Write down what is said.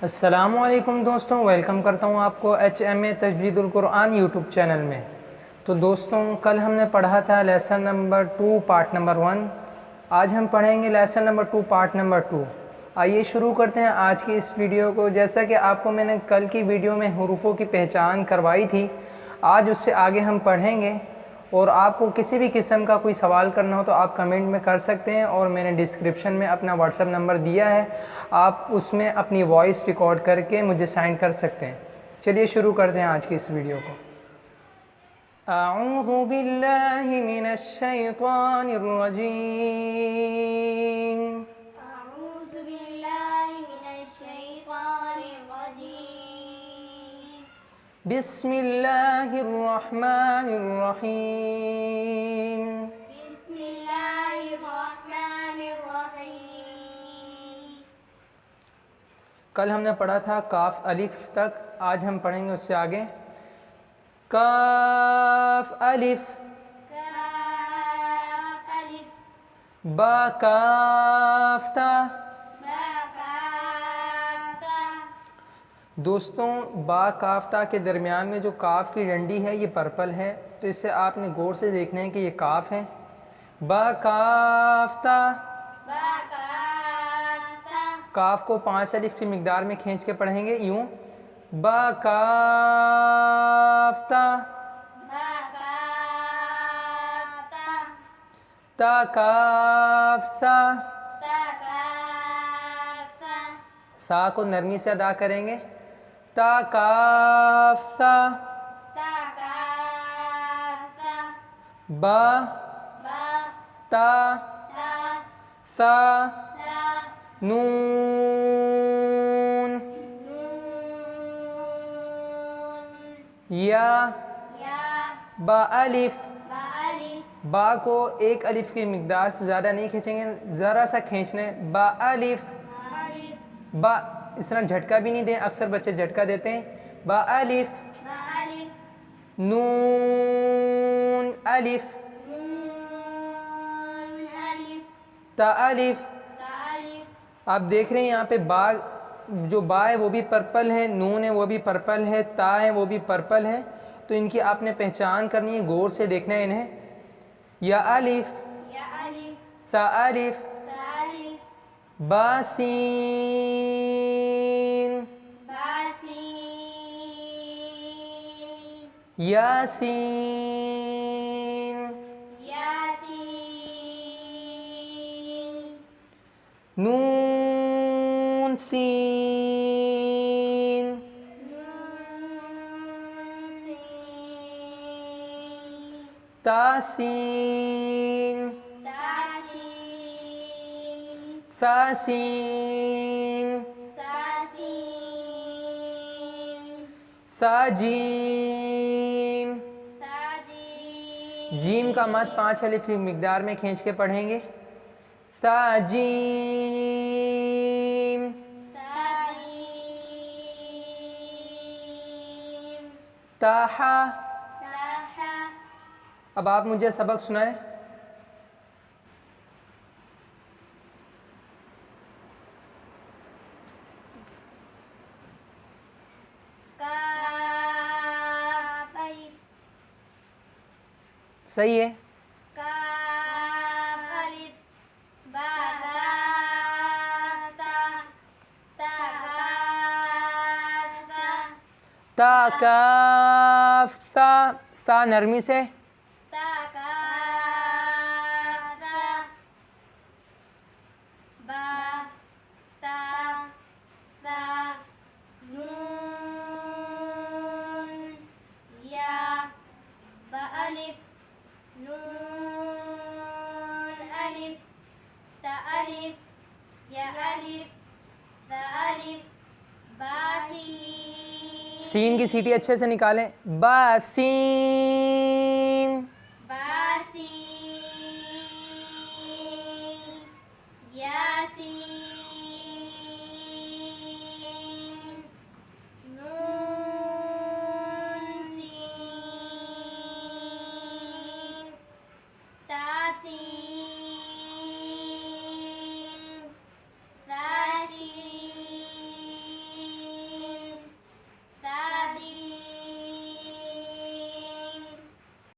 السلام علیکم دوستوں، ویلکم کرتا ہوں آپ کو HMA تجوید القرآن یوٹیوب چینل میں۔ تو دوستوں، کل ہم نے پڑھا تھا لیسن نمبر 2 پارٹ نمبر 1۔ آج ہم پڑھیں گے لیسن نمبر 2 پارٹ نمبر 2۔ آئیے شروع کرتے ہیں آج کی اس ویڈیو کو۔ جیسا کہ آپ کو میں نے کل کی ویڈیو میں حروفوں کی پہچان کروائی تھی، آج اس سے آگے ہم پڑھیں گے۔ اور آپ کو کسی بھی قسم کا کوئی سوال کرنا ہو تو آپ کمنٹ میں کر سکتے ہیں، اور میں نے ڈسکرپشن میں اپنا واٹس ایپ نمبر دیا ہے، آپ اس میں اپنی وائس ریکارڈ کر کے مجھے سینڈ کر سکتے ہیں۔ چلیے شروع کرتے ہیں آج کی اس ویڈیو کو۔ اعوذ باللہ من الشیطان الرجیم۔ أعوذ بالله من الشيطان الرجيم. بسم اللہ الرحمن الرحیم۔ بسم الله الرحمن الرحيم. کل ہم نے پڑھا تھا کاف الف تک، آج ہم پڑھیں گے اس سے آگے کاف الف، كاف ألف با کاف تا۔ با كاف تا. دوستوں، با کاف تا کے درمیان میں جو کاف کی ڈنڈی ہے یہ پرپل ہے، تو اس سے آپ نے غور سے دیکھنا ہے کہ یہ کاف ہے۔ با کاف تا، با كاف تا. کاف کو 5 الف کی مقدار میں کھینچ کے پڑھیں گے یوں، با کاف تا، با كاف تا. تا کاف سا۔ تا كاف تا. سا کو نرمی سے ادا کریں گے، تا کاف سا۔ تا كاف تا. با با تا تا. سا تا. نون نون. یا یا با الف۔ با الف. با کو 1 الف کی مقدار سے زیادہ نہیں کھینچیں گے، ذرا سا کھینچنا ہے، با الف۔ با الف. با اس طرح جھٹکا بھی نہیں دیں، اکثر بچے جھٹکا دیتے ہیں۔ با الف، با الف. نون الف، نون الف. تا الف۔ تا الف. آپ دیکھ رہے ہیں یہاں پہ با، جو با ہے وہ بھی پرپل ہے، نون ہے وہ بھی پرپل ہے، تا ہے وہ بھی پرپل ہے، تو ان کی آپ نے پہچان کرنی ہے، غور سے دیکھنا ہے انہیں۔ یا الف، یا الف. سا الف، تا الف. با سین، با سین. یا سین، یا سین. نون سین، نون سین. تا سین، تا سین. سا سین، سا سین. سا جیم۔ سا جیم. جیم کا مد 5 الف کی مقدار میں کھینچ کے پڑھیں گے، سا جیم۔ سا جیم. تا حا۔ تا حا. اب آپ مجھے سبق سنائیں۔ کاف الف. صحیح ہے۔ کاف الف. با کاف تا. تا کاف تا. تا کاف سا، سا نرمی سے، تا کاف تا. با تا تا. نون. یا با الف. نون الف. تا الف. یا الف. تا الف. با سین. سین کی سیٹی اچھے سے نکالیں، با سین۔